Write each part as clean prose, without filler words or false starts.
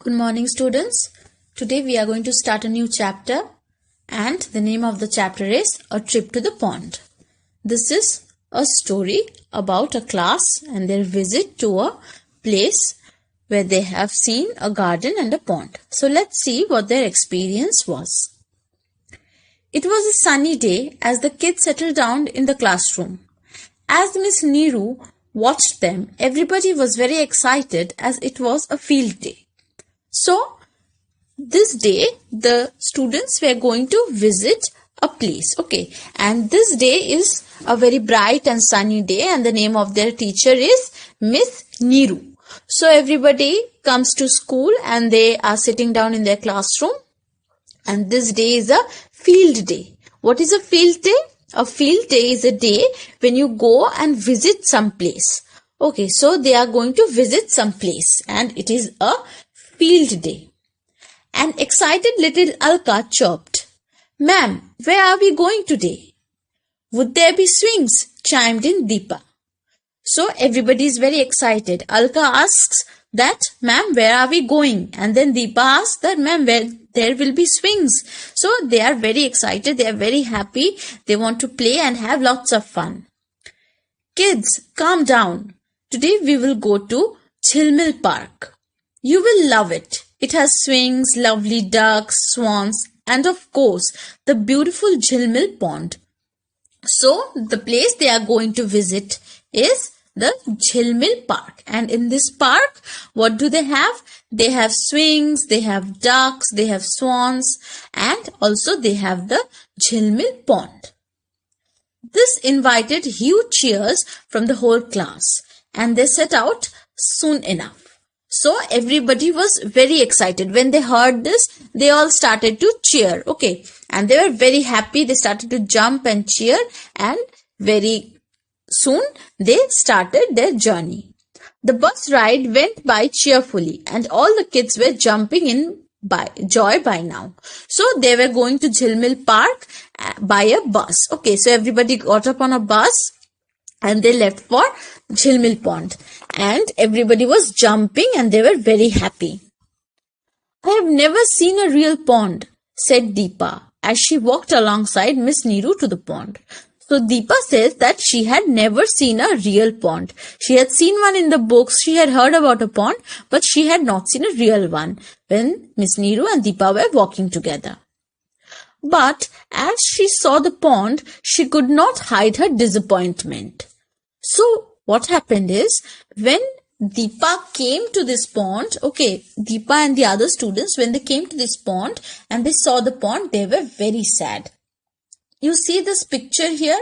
Good morning, students. Today we are going to start a new chapter, and the name of the chapter is A Trip to the Pond. This is a story about a class and their visit to a place where they have seen a garden and a pond. So let's see what their experience was. It was a sunny day as the kids settled down in the classroom. As Miss Neeru watched them, everybody was very excited as it was a field day. So, this day, the students were going to visit a place, okay, and this day is a very bright and sunny day, and the name of their teacher is Miss Neeru. So, everybody comes to school and they are sitting down in their classroom, and this day is a field day. What is a field day? A field day is a day when you go and visit some place. Okay, so they are going to visit some place, and it is a field day. An excited little Alka chirped, "Ma'am, where are we going today?" "Would there be swings?" chimed in Deepa. So everybody is very excited. Alka asks that, "Ma'am, where are we going?" And then Deepa asks that, "Ma'am, where there will be swings." So they are very excited. They are very happy. They want to play and have lots of fun. "Kids, calm down. Today we will go to Jhilmil Park. You will love it. It has swings, lovely ducks, swans, and of course, the beautiful Jhilmil Pond." So, the place they are going to visit is the Jhilmil Park. And in this park, what do they have? They have swings, they have ducks, they have swans, and also they have the Jhilmil Pond. This invited huge cheers from the whole class, and they set out soon enough. So everybody was very excited. When they heard this, they all started to cheer. Okay. And they were very happy. They started to jump and cheer, and very soon they started their journey. The bus ride went by cheerfully, and all the kids were jumping in by joy by now. So they were going to Jhilmil Park by a bus. Okay. So everybody got up on a bus and they left for Jhilmil Pond, and everybody was jumping and they were very happy. "I have never seen a real pond," said Deepa as she walked alongside Miss Neeru to the pond. So Deepa says that she had never seen a real pond. She had seen one in the books, she had heard about a pond, but she had not seen a real one when Miss Neeru and Deepa were walking together. But as she saw the pond, she could not hide her disappointment. So what happened is, when Deepa came to this pond, okay, Deepa and the other students, when they came to this pond and they saw the pond, they were very sad. You see this picture here?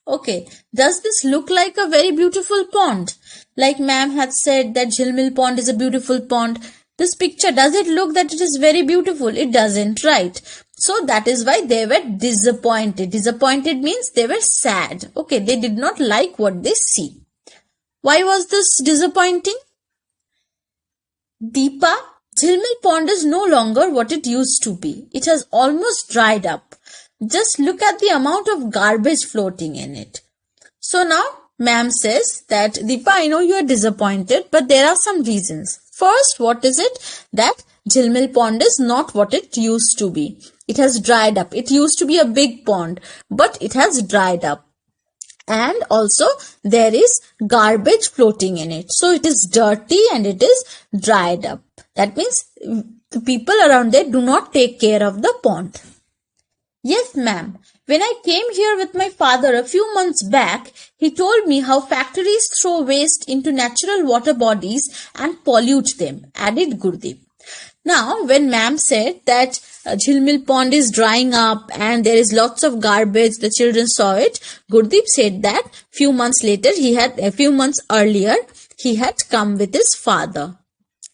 Okay, does this look like a very beautiful pond? Like ma'am had said that Jhilmil Pond is a beautiful pond. This picture, does it look that it is very beautiful? It doesn't, right? So that is why they were disappointed. Disappointed means they were sad. Okay, they did not like what they see. Why was this disappointing? Deepa, Jhilmil Pond is no longer what it used to be. It has almost dried up. Just look at the amount of garbage floating in it. So now, ma'am says that, "Deepa, I know you are disappointed, but there are some reasons. First, what is it? That Jhilmil Pond is not what it used to be. It has dried up. It used to be a big pond, but it has dried up. And also, there is garbage floating in it. So, it is dirty and it is dried up. That means the people around there do not take care of the pond." "Yes, ma'am. When I came here with my father a few months back, he told me how factories throw waste into natural water bodies and pollute them," added Gurdeep. Now, when ma'am said that Jhilmil Pond is drying up and there is lots of garbage, the children saw it, Gurdeep said that a few months earlier, he had come with his father.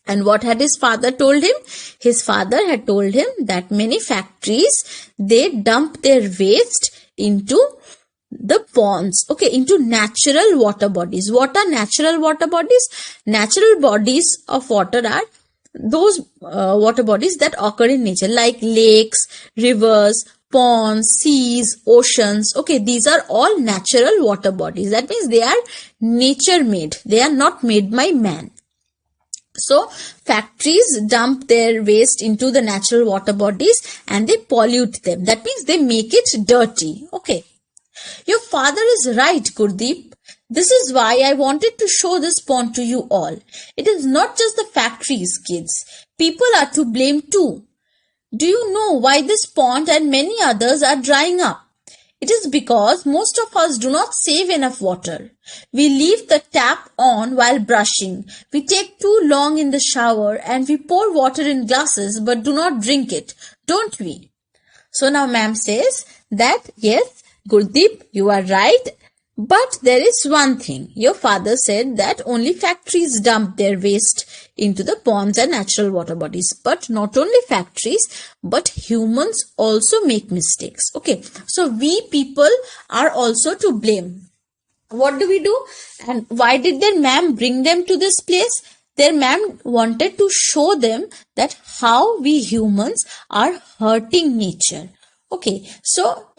And what had his father told him? His father had told him that many factories, they dump their waste into the ponds, okay, into natural water bodies. What are natural water bodies? Natural bodies of water are those water bodies that occur in nature, like lakes, rivers, ponds, seas, oceans. Okay, these are all natural water bodies. That means they are nature made. They are not made by man. So factories dump their waste into the natural water bodies and they pollute them. That means they make it dirty. Okay. Your father is right, Gurdeep. This is why I wanted to show this pond to you all. It is not just the factories, kids. People are to blame too. Do you know why this pond and many others are drying up? It is because most of us do not save enough water. We leave the tap on while brushing. We take too long in the shower and we pour water in glasses but do not drink it, don't we? So now ma'am says that yes, Gurdeep, you are right. But there is one thing. Your father said that only factories dump their waste into the ponds and natural water bodies. But not only factories, but humans also make mistakes. Okay. So we people are also to blame. What do we do? And why did their ma'am bring them to this place? Their ma'am wanted to show them that how we humans are hurting nature. Okay. So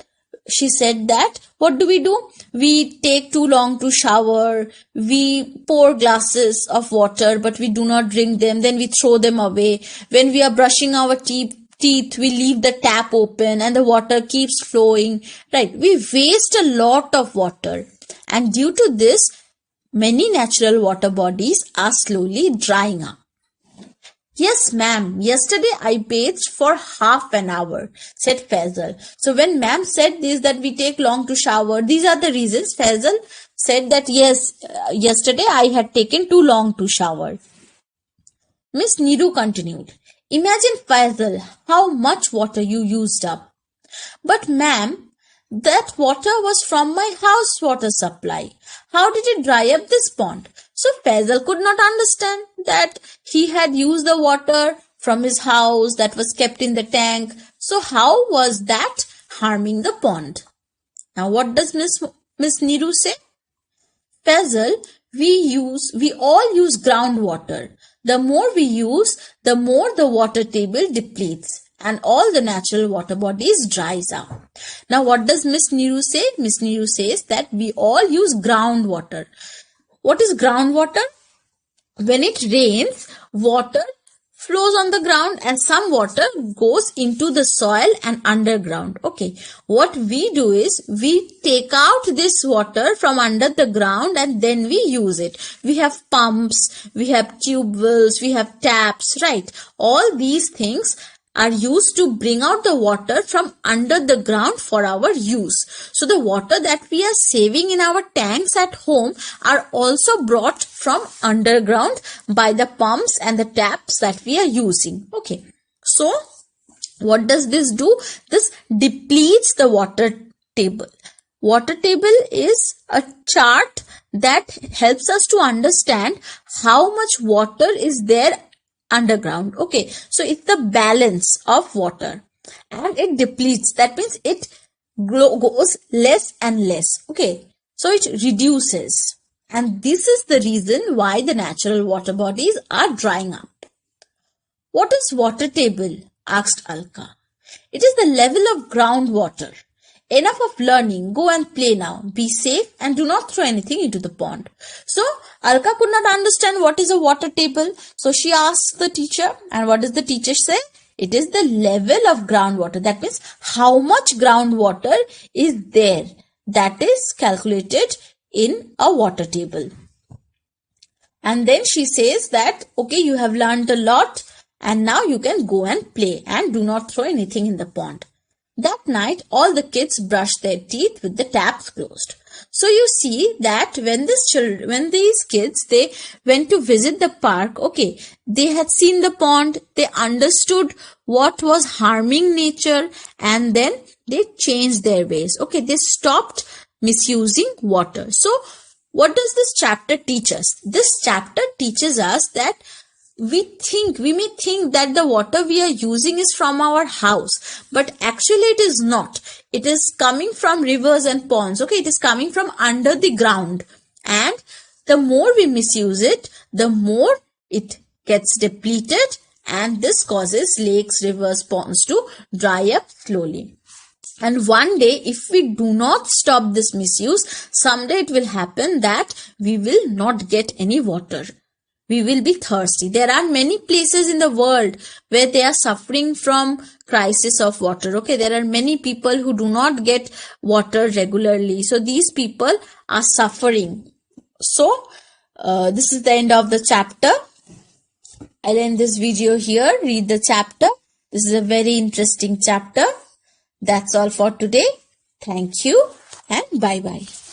she said that what do? We take too long to shower, we pour glasses of water but we do not drink them, then we throw them away. When we are brushing our teeth, we leave the tap open and the water keeps flowing, right? We waste a lot of water, and due to this, many natural water bodies are slowly drying up. Yes, ma'am. Yesterday I bathed for half an hour, said Faisal. So when ma'am said this, that we take long to shower, these are the reasons. Faisal said that yes, yesterday I had taken too long to shower. Miss Neeru continued. Imagine, Faisal, how much water you used up. But ma'am, that water was from my house water supply. How did it dry up this pond? So Faisal could not understand that he had used the water from his house that was kept in the tank. So how was that harming the pond? Now what does Miss Neeru say? Faisal, we all use groundwater. The more we use, the more the water table depletes and all the natural water bodies dries out. Now what does Miss Neeru say? Miss Neeru says that we all use groundwater. What is groundwater? When it rains, water flows on the ground and some water goes into the soil and underground. Okay. What we do is we take out this water from under the ground and then we use it. We have pumps, we have tube wells, we have taps, right? All these things are used to bring out the water from under the ground for our use. So the water that we are saving in our tanks at home are also brought from underground by the pumps and the taps that we are using. Okay. So what does this do? This depletes the water table. Water table is a chart that helps us to understand how much water is there underground. Okay, so it's the balance of water and it depletes. That means it goes less and less. Okay, so it reduces, and this is the reason why the natural water bodies are drying up. What is water table? Asked Alka. It is the level of groundwater. Enough of learning. Go and play now. Be safe and do not throw anything into the pond. So Alka could not understand what is a water table. So she asked the teacher, and what does the teacher say? It is the level of groundwater. That means how much groundwater is there. That is calculated in a water table. And then she says that, okay, you have learned a lot and now you can go and play and do not throw anything in the pond. That night, all the kids brushed their teeth with the taps closed. So you see that when these kids, they went to visit the park, okay, they had seen the pond, they understood what was harming nature, and then they changed their ways. Okay, they stopped misusing water. So what does this chapter teach us? This chapter teaches us that we may think that the water we are using is from our house, but actually it is not. It is coming from rivers and ponds. Okay, it is coming from under the ground, and the more we misuse it, the more it gets depleted, and this causes lakes, rivers, ponds to dry up slowly. And one day, if we do not stop this misuse, someday it will happen that we will not get any water. we will be thirsty. There are many places in the world where they are suffering from crisis of water. Okay, there are many people who do not get water regularly. So these people are suffering. So this is the end of the chapter. I'll end this video here. Read the chapter. This is a very interesting chapter. That's all for today. Thank you and bye-bye.